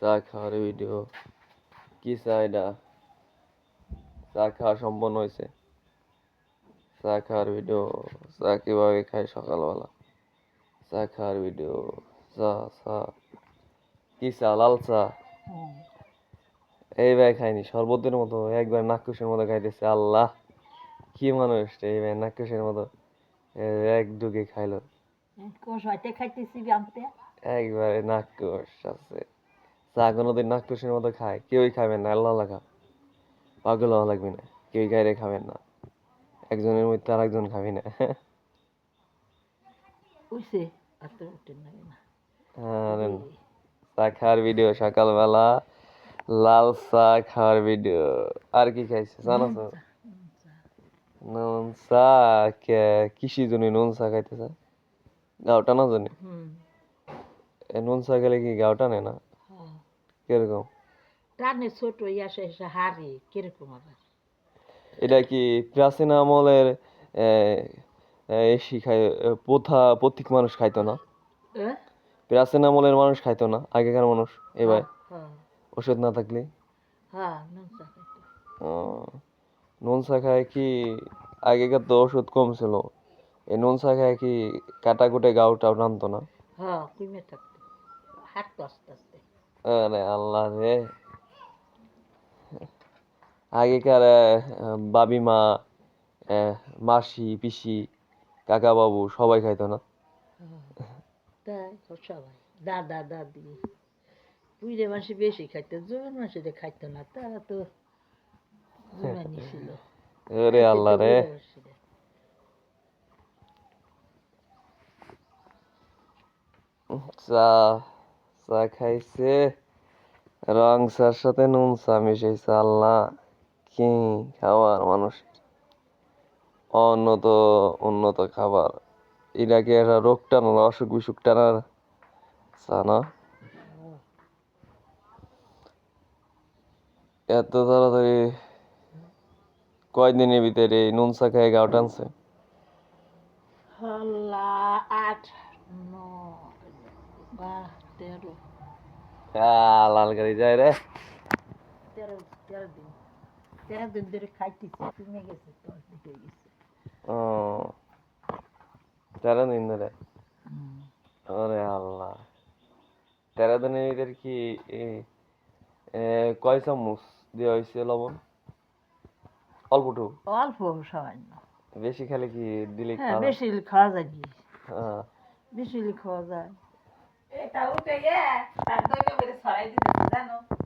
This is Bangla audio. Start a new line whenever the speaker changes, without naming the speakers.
চা খাওয়ার ভিডিও। কি চা এটা? চা খাওয়া সম্পন্ন হয়েছে। চা খাওয়ার ভিডিও। চা কিভাবে খায় সকালবেলা। চা খাওয়ার ভিডিও। চা চা কি চা? লাল চা। এই ভাই খাইনি শরবতের মতো একবার নাক্কুশের মতো খাইতেছে। আল্লাহ, কি মানুষ রে এই ভাই, নাক্কুশের মতো এক ডুকে খাইলো।
কষাইতে খাইতেছি আনতে
একবারে নাক্কুশ আছে। চা কোনোদিন নাক্কুশের মতো খায়? কেউই খাবেন না, আল্লাহ লাগা পাগল হওয়া লাগবে না। কেউই গাইরে খাবেন না, একজনের মধ্যে আর একজন খাবি না।
উইছে এত উঠেন লাগে না
আর চা খাওয়ার ভিডিও সকালবেলা, লাল চা খাওয়ার ভিডিও। আর কি খাইছে জানো তো? নুন চা। কিসি জন্য নুন চা খাইতেছে? গাওটা না জানি। নুন চা খেলে কি গাওটা নেয় না? কিরকম?
টানে ছোট ইয়া সে হাড়ি কিরকম আবার
এটা কি প্রাচীন আমলের শিখায় পথিক মানুষ খাইতো না? প্রাচীন আমলের মানুষ খাইতো না, আগেকার মানুষ এবার ওষুধ না থাকলে?
নুন চা খাইতো।
নুন চা খায় কি? আগেকার তো ওষুধ কম ছিল, এই নুন চা খায় কি কাটা কুটে গাউটাও টানতো না?
কমে থাকতো, হাঁটতো আস্তে আস্তে।
আরে আল্লাহ রে, আগেকার বাবি মা, মাসি পিসি কাকা বাবু সবাই খাইতো না?
তাই সবাই দাদা দাদি বুড়ে মাসে বেশি খাইতো, জোয়ান মাসে খাইতো না, তারা তো জোয়ানি ছিল।
ওরে আল্লাহ রে, চা চা খাইছে, রং চার সাথে নুন চা মিশাইছে। আল্লাহ, কি খাবার মানুষ! উন্নত উন্নত খাবার। এটা কি একটা রোগ টানার, অসুখ বিসুখ টানার চা না? এত তাড়াতাড়ি কয়দিনের ভিতরে এই নুন চা খেয়ে গাও টানছে?
8 9 12
লাল গাড়ি যায় রে।
13 দিন ধরে খাইতেছি, কমে গেছে, 10 দিন হয়ে গেছে।
ও, 13 দিন ধরে? ওরে আল্লাহ, 13 দিনের ভিতরে কি কয় চামচ দেওয়া হয়েছে লবণ? অল্পটু?
অল্প সামান্য।
বেশি খেলে কি দিলে
বেশি খাওয়া যায় কি?
হ্যাঁ,
বেশি খাওয়া যায়।
এটা উঠে গিয়ে তার দইটা বেড়ে ছড়াই দিতে জানো।